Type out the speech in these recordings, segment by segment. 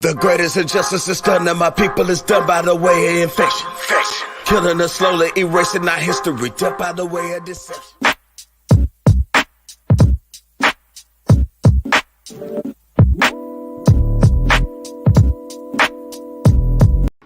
The greatest injustice is done to my people is done by the way of infection. Killing us slowly, erasing our history, death by the way of deception.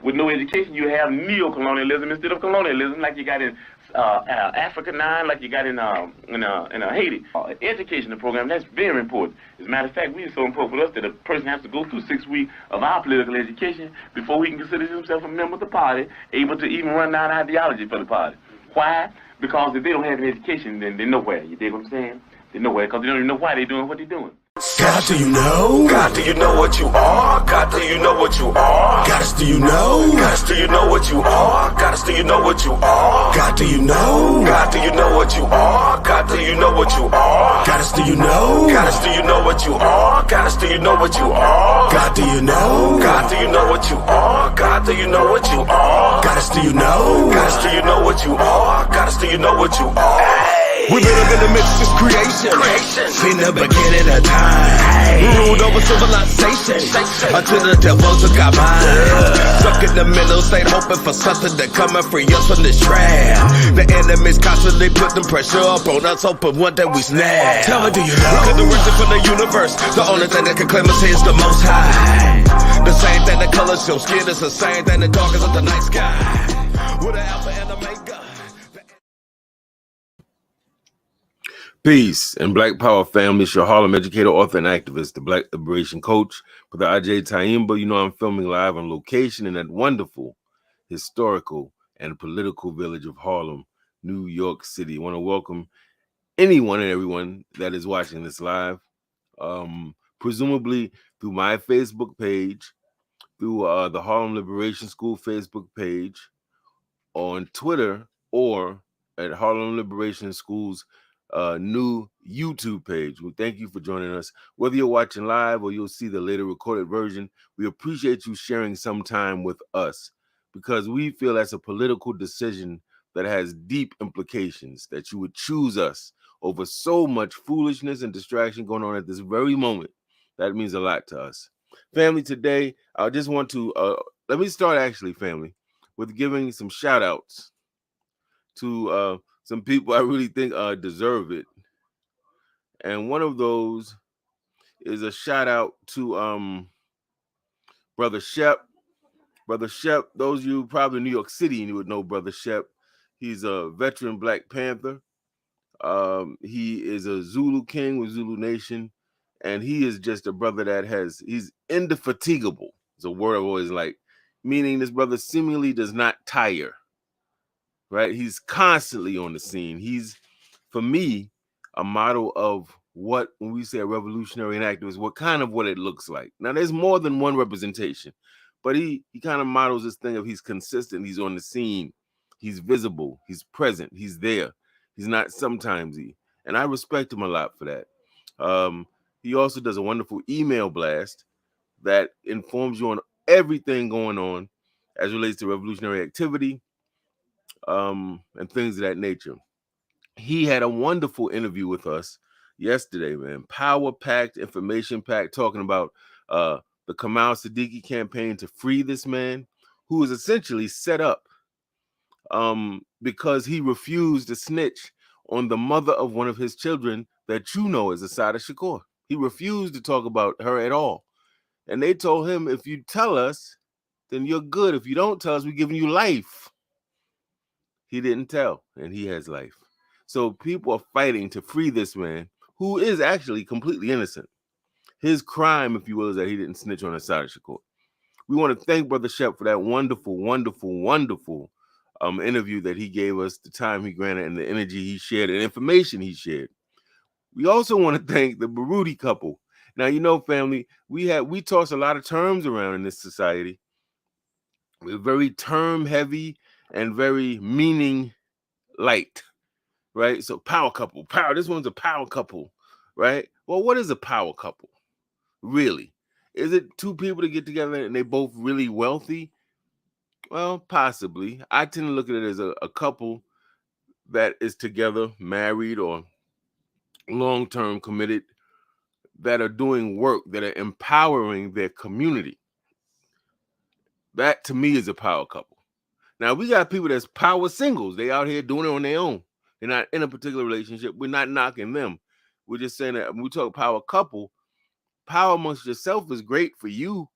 With no education, you have neo-colonialism instead of colonialism, like you got in Africa 9, like you got in Haiti. Educational program, that's very important. As a matter of fact, it's so important for us that a person has to go through 6 weeks of our political education before he can consider himself a member of the party, able to even run down ideology for the party. Why? Because if they don't have an education, then they're nowhere. You dig what I'm saying? They're nowhere because they don't even know why they're doing what they're doing. God, do you know? God, do you know what you are? God, do you know what you are? Goddess, do you know? Goddess, do you know what you are? Goddess, do you know what you are? God, do you know? God, do you know what you are? God, do you know what you are? Goddess, do you know? Goddess, do you know what you are? Goddess, do you know what you are? God, do you know? God, do you know what you are? God, do you know what you are? Goddess, do you know? Goddess, do you know what you are? Goddess, do you know what you are? We live in the midst of creation. Seen the beginning of time. Ruled over civilization until the devil took our mind. Stuck in the middle, stayed hoping for something to come and free us from this trap. The enemies constantly putting pressure up on us, hoping one day we snap. Tell me, do you know? Cause the reason for the universe, the only thing that can claim us is the Most High. The same thing that colors your skin is the same thing that darkens up the night sky. With an alpha and omega. Peace and Black Power family. It's your Harlem educator, author, and activist, the Black Liberation Coach for the Agyei Tyehimba. You know, I'm filming live on location in that wonderful, historical, and political village of Harlem, New York City. I want to welcome anyone and everyone that is watching this live, presumably through my Facebook page, through the Harlem Liberation School Facebook page, on Twitter, or at Harlem Liberation School's new YouTube page. Well, thank you for joining us. Whether you're watching live or you'll see the later recorded version, we appreciate you sharing some time with us because we feel that's a political decision that has deep implications, that you would choose us over so much foolishness and distraction going on at this very moment. That means a lot to us. Family, today, I just want to, let me start actually, family, with giving some shout outs to some people I really think deserve it. And one of those is a shout out to Brother Shep. Brother Shep, those of you probably in New York City, and you would know Brother Shep. He's a veteran Black Panther. He is a Zulu king with Zulu Nation. And he is just a brother that he's indefatigable. It's a word I've always liked, meaning this brother seemingly does not tire. Right? He's constantly on the scene. He's, for me, a model of what, when we say a revolutionary and activist, what it looks like. Now, there's more than one representation, but he kind of models this thing of he's consistent, he's on the scene, he's visible, he's present, he's there. He's not sometimesy. And I respect him a lot for that. He also does a wonderful email blast that informs you on everything going on as relates to revolutionary activity, and things of that nature. He had a wonderful interview with us yesterday, man. Power-packed, information-packed, talking about the Kamal Siddiqui campaign to free this man, who was essentially set up because he refused to snitch on the mother of one of his children that you know is Assata Shakur. He refused to talk about her at all. And they told him, if you tell us, then you're good. If you don't tell us, we're giving you life. He didn't tell, and he has life. So people are fighting to free this man, who is actually completely innocent. His crime, if you will, is that he didn't snitch on Assata Shakur. We want to thank Brother Shep for that wonderful, wonderful, wonderful interview that he gave us, the time he granted, and the energy he shared, and information he shared. We also want to thank the Baruti couple. Now, you know, family, we toss a lot of terms around in this society. We're very term heavy and very meaning light, right? So power couple, this one's a power couple, right? Well, what is a power couple, really? Is it two people that get together and they both really wealthy? Well, possibly. I tend to look at it as a couple that is together, married or long-term committed, that are doing work, that are empowering their community. That to me is a power couple. Now we got people that's power singles. They out here doing it on their own. They're not in a particular relationship. We're not knocking them. We're just saying that when we talk power couple, power amongst yourself is great for you,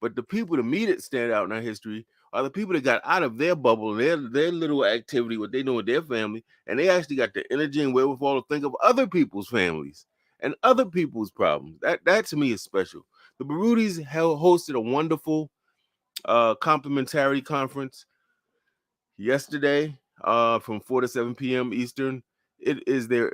but the people to me that stand out in our history are the people that got out of their bubble, their little activity, what they do with their family, and they actually got the energy and wherewithal to think of other people's families and other people's problems. That to me is special. The Barudis hosted a wonderful complementarity conference yesterday from 4 to 7 p.m. Eastern. It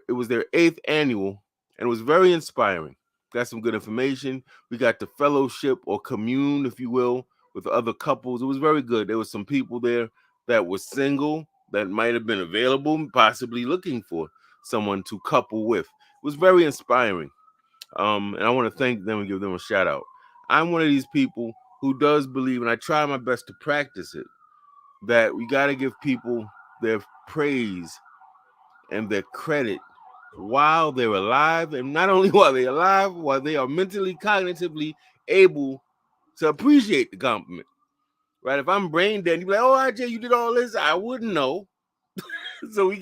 was their 8th annual, and it was very inspiring. Got some good information. We got the fellowship or commune, if you will, with other couples. It was very good. There was some people there that were single that might have been available, possibly looking for someone to couple with. It was very inspiring. And I want to thank them and give them a shout out. I'm one of these people who does believe, and I try my best to practice it, that we got to give people their praise and their credit while they're alive, and not only while they're alive, while they are mentally, cognitively able to appreciate the compliment. Right? If I'm brain dead, you be like, "Oh, Agyei, you did all this," I wouldn't know. So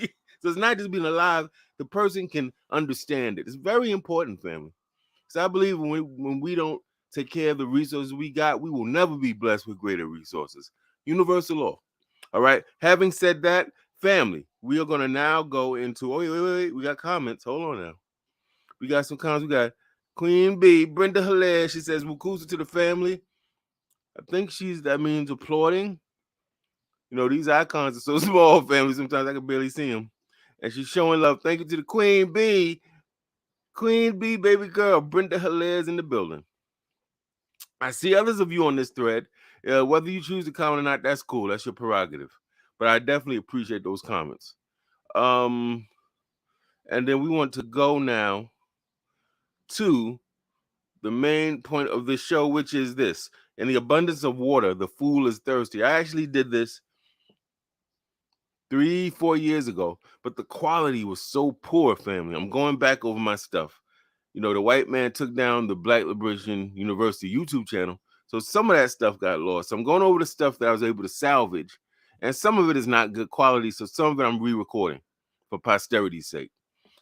so it's not just being alive. The person can understand it. It's very important, family. So I believe when we don't take care of the resources we got, we will never be blessed with greater resources. Universal law. All right. Having said that, family, we are going to now go into. Oh, wait. We got comments. Hold on now. We got some comments. We got Queen B, Brenda Hilaire. She says, "Wukusa to the family." I think that means applauding. You know, these icons are so small, family. Sometimes I can barely see them. And she's showing love. Thank you to the Queen B. Queen B, baby girl. Brenda Hilaire's in the building. I see others of you on this thread. Whether you choose to comment or not, that's cool. That's your prerogative. But I definitely appreciate those comments. And then we want to go now to the main point of this show, which is this. In the abundance of water, the fool is thirsty. I actually did this 3-4 years ago, but the quality was so poor, family. I'm going back over my stuff. You know, the white man took down the Black Liberation University YouTube channel. So some of that stuff got lost. So I'm going over the stuff that I was able to salvage. And some of it is not good quality. So some of it I'm re-recording for posterity's sake.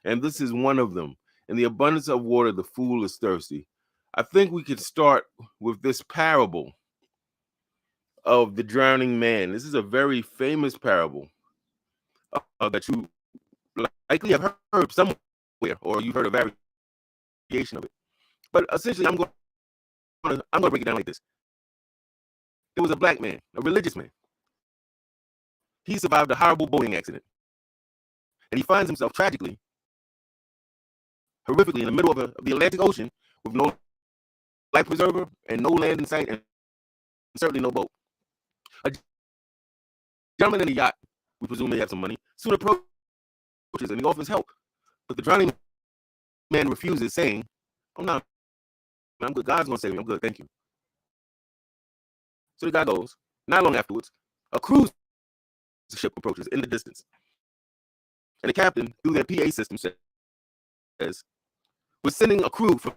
And this is one of them. In the abundance of water, the fool is thirsty. I think we could start with this parable of the drowning man. This is a very famous parable that you likely have heard somewhere, or you've heard a variation of it. But essentially, I'm going to break it down like this. There was a black man, a religious man. He survived a horrible boating accident. And he finds himself tragically, horrifically, in the middle of the Atlantic Ocean with no life preserver and no land in sight and certainly no boat. A gentleman in a yacht, we presume they have some money, soon approaches and he offers help. But the drowning man refuses, saying, "Oh, no, I'm good. God's going to save me. I'm good. Thank you." So the guy goes. Not long afterwards, a cruise ship approaches in the distance. And the captain, through their PA system, says, "We're sending a crew from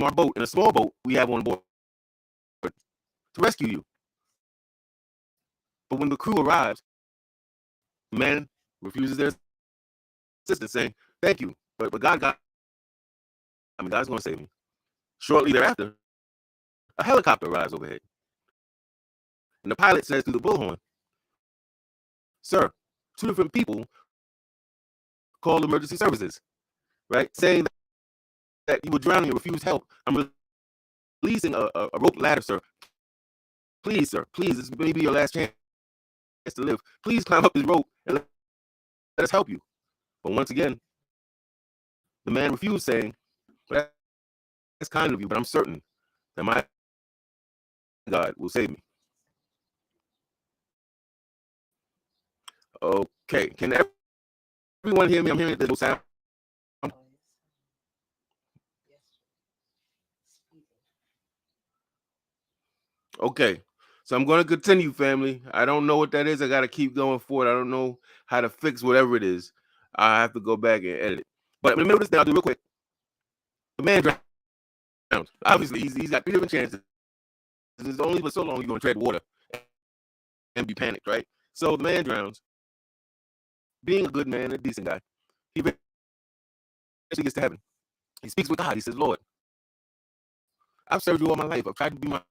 our boat in a small boat we have on board to rescue you." But when the crew arrives, the man refuses their assistance, saying, "Thank you, but God's going to save me." Shortly thereafter, a helicopter arrives overhead. And the pilot says through the bullhorn, "Sir, 2 different people called emergency services," right? Saying that you were drowning and refused help. "I'm releasing a rope ladder, sir. Please, sir, please, this may be your last chance to live. Please climb up this rope and let us help you." But once again, the man refused, saying, "But that's kind of you, but I'm certain that my God will save me." Okay, can everyone hear me? I'm hearing there's no sound. Okay, so I'm going to continue, family. I don't know what that is. I got to keep going forward. I don't know how to fix whatever it is. I have to go back and edit it. But in the middle of this thing, I'll do real quick. The man drowned. Obviously, he's got 3 different chances. it's only for so long you're going to tread water and be panicked, right? So the man drowns. Being a good man, a decent guy, he eventually gets to heaven. He speaks with God. He says, Lord, I've served you all my life. I've tried to be my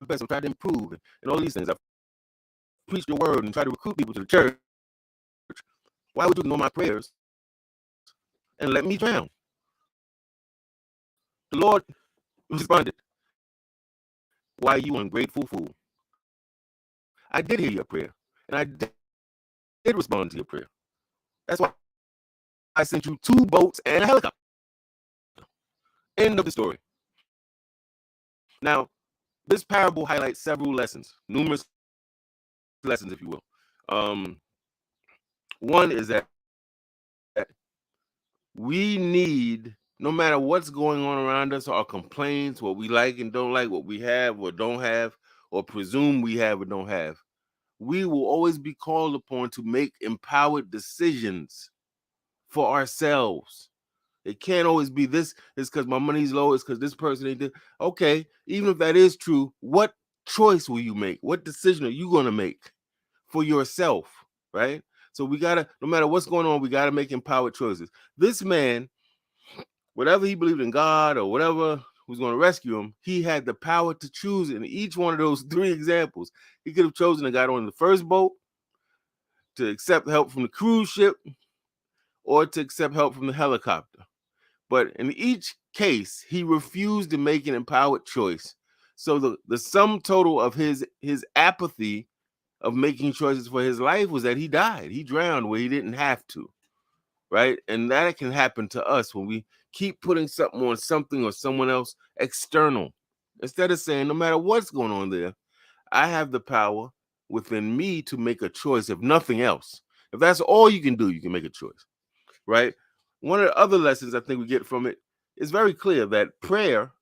best. I've tried to improve and all these things. I've preached your word and tried to recruit people to the church. Why would you ignore my prayers and let me drown? The Lord responded, why, you ungrateful fool? I did hear your prayer, and I did respond to your prayer. That's why I sent you 2 boats and a helicopter. End of the story. Now, this parable highlights several lessons, numerous lessons, if you will. One is that we need, no matter what's going on around us, our complaints, what we like and don't like, what we have or don't have, or presume we have or don't have, we will always be called upon to make empowered decisions for ourselves. It can't always be this is because my money's low, it's because this person ain't there. Okay, even if that is true, what choice will you make? What decision are you going to make for yourself, right? So we got to, no matter what's going on, we got to make empowered choices. This man, whatever he believed in God or whatever was going to rescue him, he had the power to choose in each one of those 3 examples. He could have chosen to got on the first boat, to accept help from the cruise ship, or to accept help from the helicopter. But in each case, he refused to make an empowered choice. So the sum total of his apathy of making choices for his life was that he died. He drowned where he didn't have to, right? And that can happen to us when we keep putting something on something or someone else external. Instead of saying, no matter what's going on there, I have the power within me to make a choice, if nothing else. If that's all you can do, you can make a choice, right? One of the other lessons I think we get from it is very clear that prayer,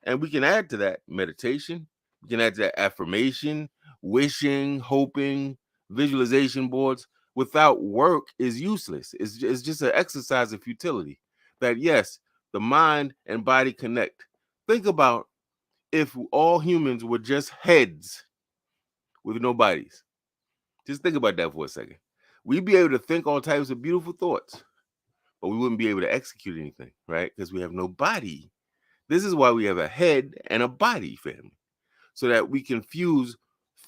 and we can add to that meditation, we can add to that affirmation, wishing, hoping, visualization boards, without work is useless. It's just an exercise of futility. That yes, the mind and body connect. Think about if all humans were just heads with no bodies. Just think about that for a second. We'd be able to think all types of beautiful thoughts, but we wouldn't be able to execute anything, right? Because we have no body. This is why we have a head and a body, family, so that we can fuse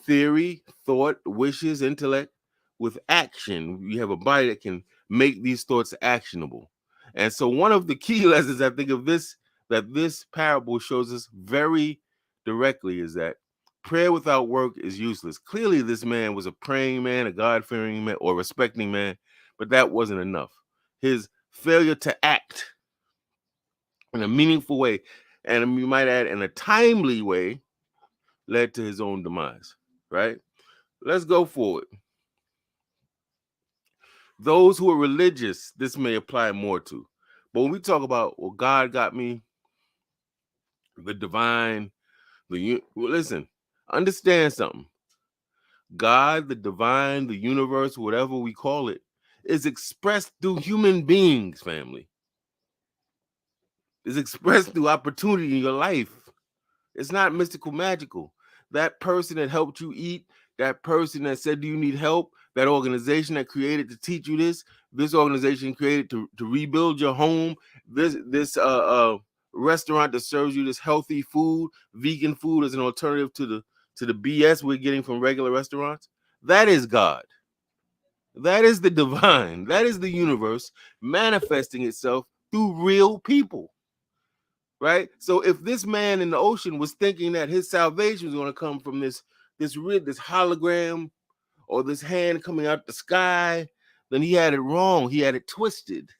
theory, thought, wishes, intellect with action. We have a body that can make these thoughts actionable. And so one of the key lessons I think of this, that this parable shows us very directly, is that prayer without work is useless. Clearly, this man was a praying man, a God-fearing man, or respecting man, but that wasn't enough. His failure to act in a meaningful way, and you might add in a timely way, led to his own demise, right? Let's go forward. Those who are religious, this may apply more to. But when we talk about, well, God got me, the divine, listen, understand something. God, the divine, the universe, whatever we call it, is expressed through human beings, family. It's expressed through opportunity in your life. It's not mystical, magical. That person that helped you eat, that person that said, do you need help? That organization that created to teach you this organization created to rebuild your home, this restaurant that serves you this healthy food, vegan food as an alternative to the BS we're getting from regular restaurants. That is God. That is the divine. That is the universe manifesting itself through real people. Right? So if this man in the ocean was thinking that his salvation was going to come from this hologram or this hand coming out the sky, then he had it wrong. He had it twisted.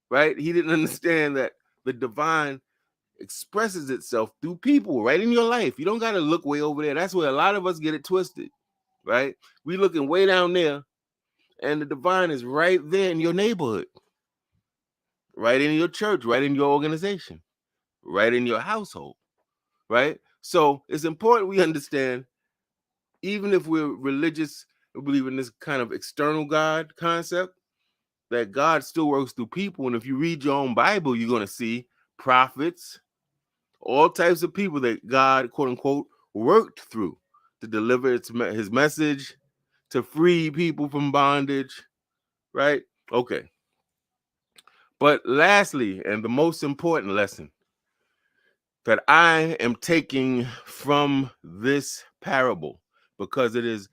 Right? He didn't understand that the divine expresses itself through people right in your life. You don't got to look way over there. That's where a lot of us get it twisted. Right? We looking way down there, and the divine is right there in your neighborhood, right in your church, right in your organization, right in your household. Right? So it's important we understand, even if we're religious, we believe in this kind of external God concept, that God still works through people. And if you read your own Bible, you're going to see prophets, all types of people that God, quote unquote, worked through to deliver his message, to free people from bondage, right? Okay. But lastly, and the most important lesson that I am taking from this parable, because it is,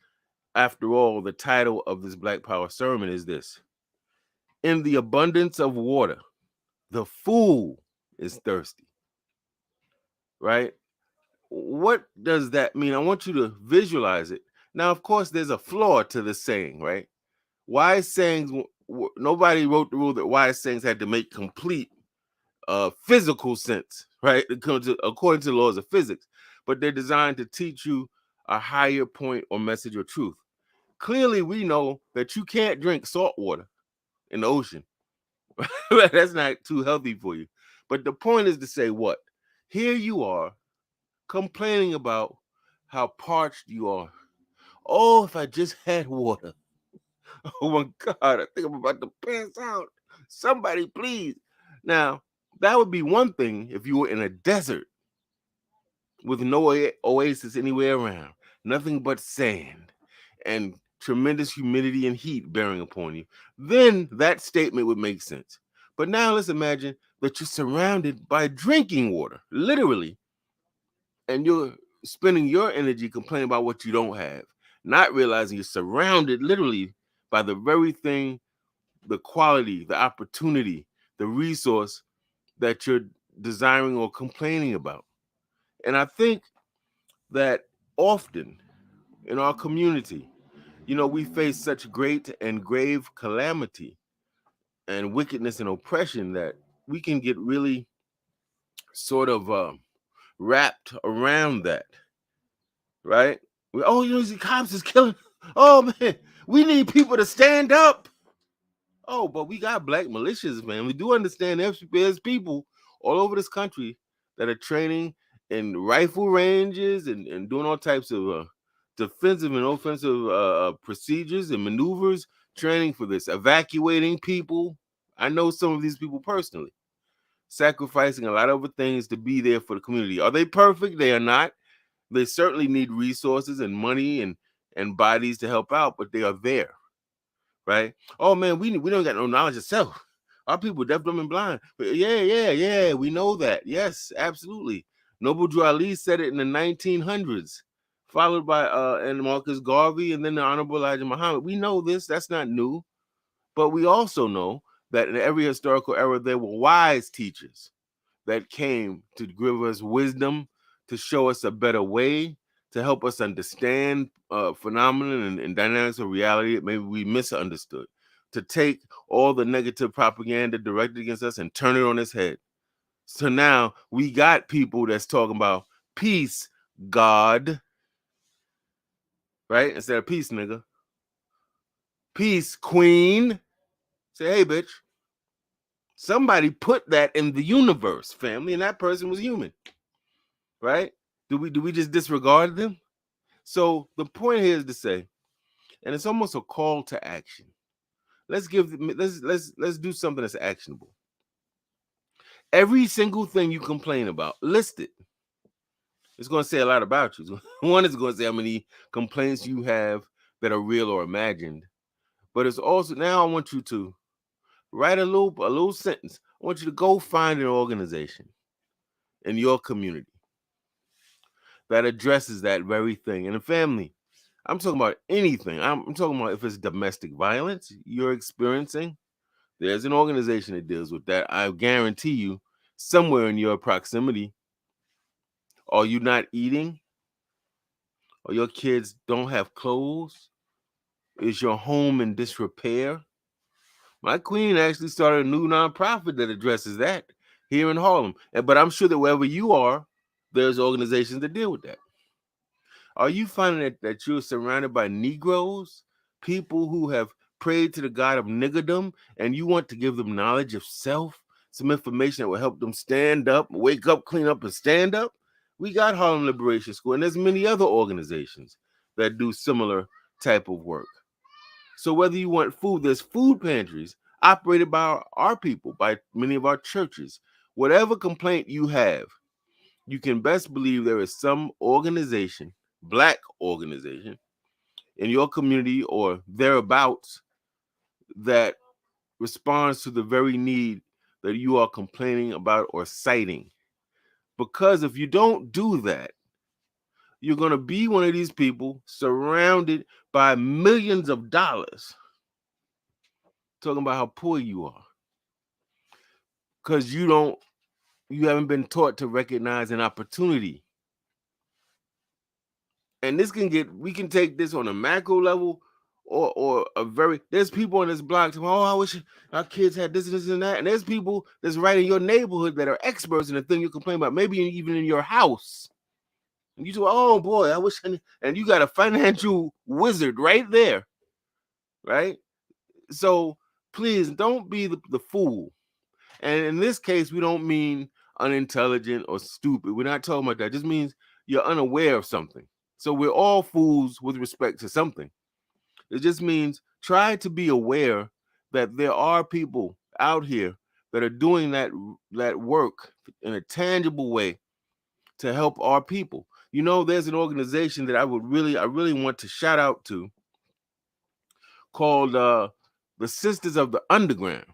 after all, the title of this Black Power sermon is this: in the abundance of water, the fool is thirsty, right? What does that mean? I want you to visualize it. Now, of course, there's a flaw to this saying, right? Wise sayings, nobody wrote the rule that wise sayings had to make complete physical sense, right? According to the laws of physics, but they're designed to teach you a higher point or message or truth. Clearly, we know that you can't drink salt water in the ocean. That's not too healthy for you. But the point is to say what? Here you are complaining about how parched you are. Oh, if I just had water. Oh my God, I think I'm about to pass out. Somebody, please. Now, that would be one thing if you were in a desert with no oasis anywhere around, nothing but sand and tremendous humidity and heat bearing upon you. Then that statement would make sense. But now let's imagine that you're surrounded by drinking water, literally, and you're spending your energy complaining about what you don't have, not realizing you're surrounded literally by the very thing, the quality, the opportunity, the resource that you're desiring or complaining about. And I think that often in our community, we face such great and grave calamity and wickedness and oppression that we can get really sort of wrapped around that, right? Oh, the cops is killing. Oh man, we need people to stand up. Oh, but we got black militias, man. We do understand there's people all over this country that are training in rifle ranges and doing all types of defensive and offensive procedures and maneuvers, training for this, evacuating people. I know some of these people personally, sacrificing a lot of other things to be there for the community. Are they perfect? They are not. They certainly need resources and money and bodies to help out, but they are there. Right? Oh man, we don't got no knowledge of self. Our people deaf, dumb, and blind. But yeah, we know that. Yes, absolutely. Noble Drew Ali said it in the 1900s, followed by and Marcus Garvey, and then the Honorable Elijah Muhammad. We know this. That's not new. But we also know that in every historical era there were wise teachers that came to give us wisdom, to show us a better way, to help us understand phenomena and dynamics of reality that maybe we misunderstood, to take all the negative propaganda directed against us and turn it on its head. So now we got people that's talking about peace, God, right? Instead of peace, nigga. Peace, queen. Say, hey, bitch. Somebody put that in the universe, family, and that person was human, right? Do we just disregard them? So the point here is to say, and it's almost a call to action. Let's do something that's actionable. Every single thing you complain about, list it. It's going to say a lot about you. One is going to say how many complaints you have that are real or imagined. But it's also, now I want you to write a little sentence. I want you to go find an organization in your community that addresses that very thing. And a family, I'm talking about anything. I'm talking about if it's domestic violence you're experiencing, there's an organization that deals with that. I guarantee you, somewhere in your proximity, are you not eating? Or your kids don't have clothes? Is your home in disrepair? My queen actually started a new nonprofit that addresses that here in Harlem. But I'm sure that wherever you are, there's organizations that deal with that. Are you finding that you're surrounded by Negroes, people who have prayed to the God of niggerdom, and you want to give them knowledge of self, some information that will help them stand up, wake up, clean up, and stand up? We got Harlem Liberation School, and there's many other organizations that do similar type of work. So whether you want food, there's food pantries operated by our people, by many of our churches. Whatever complaint you have, you can best believe there is some organization, black organization, in your community or thereabouts that responds to the very need that you are complaining about or citing. Because if you don't do that, you're going to be one of these people surrounded by millions of dollars talking about how poor you are because you haven't been taught to recognize an opportunity. And we can take this on a macro level or there's people on this block saying, oh, I wish our kids had this and this and that. And there's people that's right in your neighborhood that are experts in the thing you complain about, maybe even in your house. And you say, oh boy, I wish, and you got a financial wizard right there, right? So please don't be the fool. And in this case, we don't mean unintelligent or stupid. We're not talking about that. It just means you're unaware of something. So we're all fools with respect to something. It just means try to be aware that there are people out here that are doing that work in a tangible way to help our people. You know, there's an organization that I really want to shout out to called the Sisters of the Underground.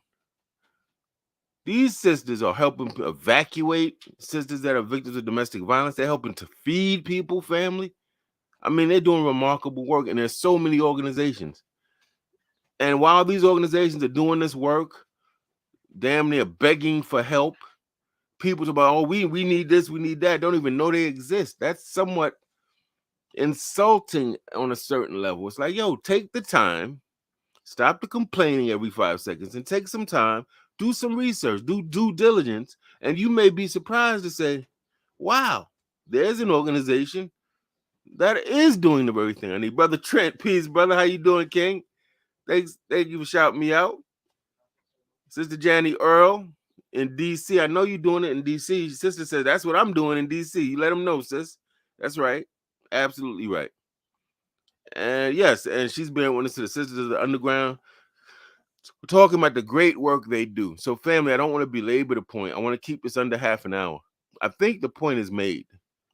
These sisters are helping evacuate sisters that are victims of domestic violence. They're helping to feed people, family. I mean, they're doing remarkable work, and there's so many organizations. And while these organizations are doing this work, damn near begging for help, people talk about, oh, we need this, we need that, don't even know they exist. That's somewhat insulting on a certain level. It's like, yo, take the time, stop the complaining every 5 seconds, and take some time, do some research, do due diligence, and you may be surprised to say, wow, there's an organization that is doing the very thing. I need Brother Trent. Peace, brother. How you doing, King? Thank you for shouting me out. Sister Janny Earl in D.C. I know you're doing it in D.C. Sister says, that's what I'm doing in D.C. You let them know, sis. That's right. Absolutely right. And yes, and she's been witness to the Sisters of the Underground. We're talking about the great work they do. So, family, I don't want to belabor the point. I want to keep this under half an hour. I think the point is made.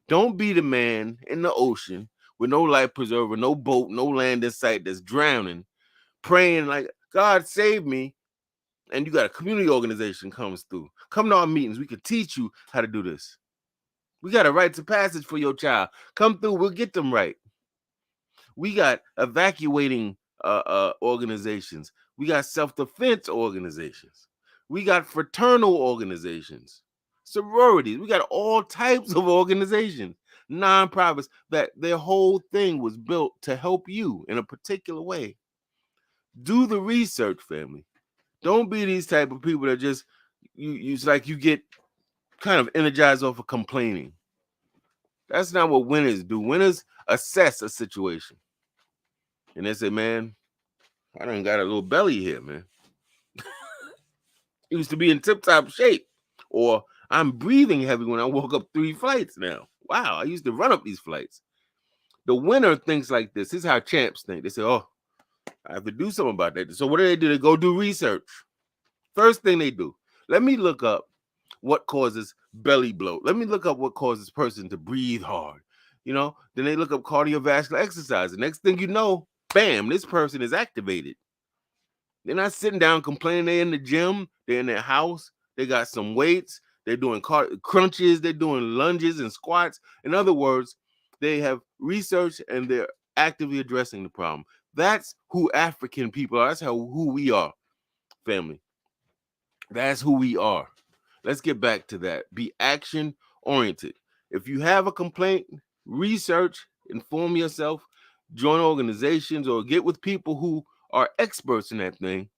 Don't be the man in the ocean with no life preserver, no boat, no land in sight that's drowning, praying like, God save me. And you got a community organization comes through. Come to our meetings. We can teach you how to do this. We got a rites of passage for your child. Come through. We'll get them right. We got evacuating organizations. We got self-defense organizations. We got fraternal organizations, sororities. We got all types of organizations, nonprofits that their whole thing was built to help you in a particular way. Do the research, family. Don't be these type of people that just you like you get kind of energized off of complaining. That's not what winners do. Winners assess a situation. And they say, man, I done got a little belly here, man. It used to be in tip-top shape. Or I'm breathing heavy when I woke up 3 flights now. Wow, I used to run up these flights. The winner thinks like this. This is how champs think. They say, oh, I have to do something about that. So what do? They go do research. First thing they do, let me look up what causes belly bloat. Let me look up what causes a person to breathe hard. You know, then they look up cardiovascular exercise. The next thing you know, bam, this person is activated. They're not sitting down complaining. They're in the gym. They're in their house. They got some weights. They're doing crunches. They're doing lunges and squats. In other words, they have researched and they're actively addressing the problem. That's who African people are. That's who we are, family. That's who we are. Let's get back to that. Be action oriented. If you have a complaint, research, inform yourself, join organizations, or get with people who are experts in that thing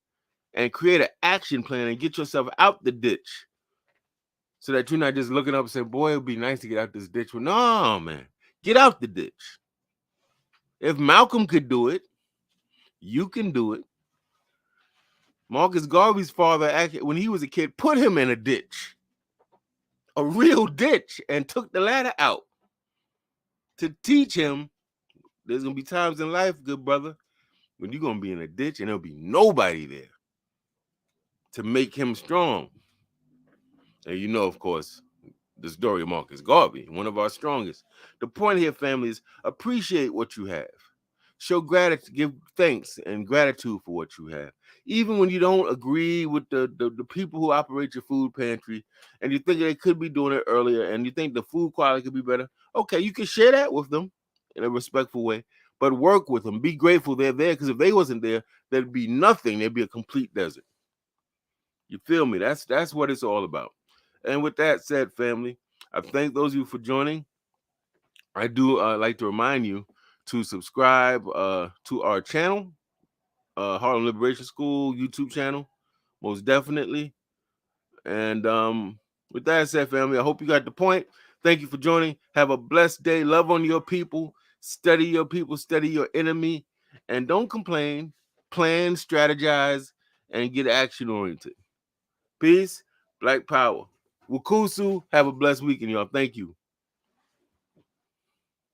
and create an action plan and get yourself out the ditch so that you're not just looking up and saying, boy, it'd be nice to get out this ditch. Well, no, man, get out the ditch. If Malcolm could do it, you can do it. Marcus Garvey's father, when he was a kid, put him in a ditch, a real ditch, and took the ladder out to teach him there's going to be times in life, good brother, when you're going to be in a ditch and there'll be nobody there to make him strong. And you know, of course, the story of Marcus Garvey, one of our strongest. The point here, family, is appreciate what you have. Show gratitude, give thanks and gratitude for what you have. Even when you don't agree with the people who operate your food pantry and you think they could be doing it earlier and you think the food quality could be better, okay, you can share that with them in a respectful way, but work with them. Be grateful they're there, because if they wasn't there, there'd be nothing. There'd be a complete desert. You feel me? That's what it's all about. And with that said, family, I thank those of you for joining. I do like to remind you to subscribe to our channel, Harlem Liberation School YouTube channel, most definitely. And with that said, family, I hope you got the point. Thank you for joining. Have a blessed day. Love on your people. Study your people. Study your enemy. And don't complain. Plan, strategize, and get action-oriented. Peace. Black power. Wukusu. Have a blessed weekend, y'all. Thank you.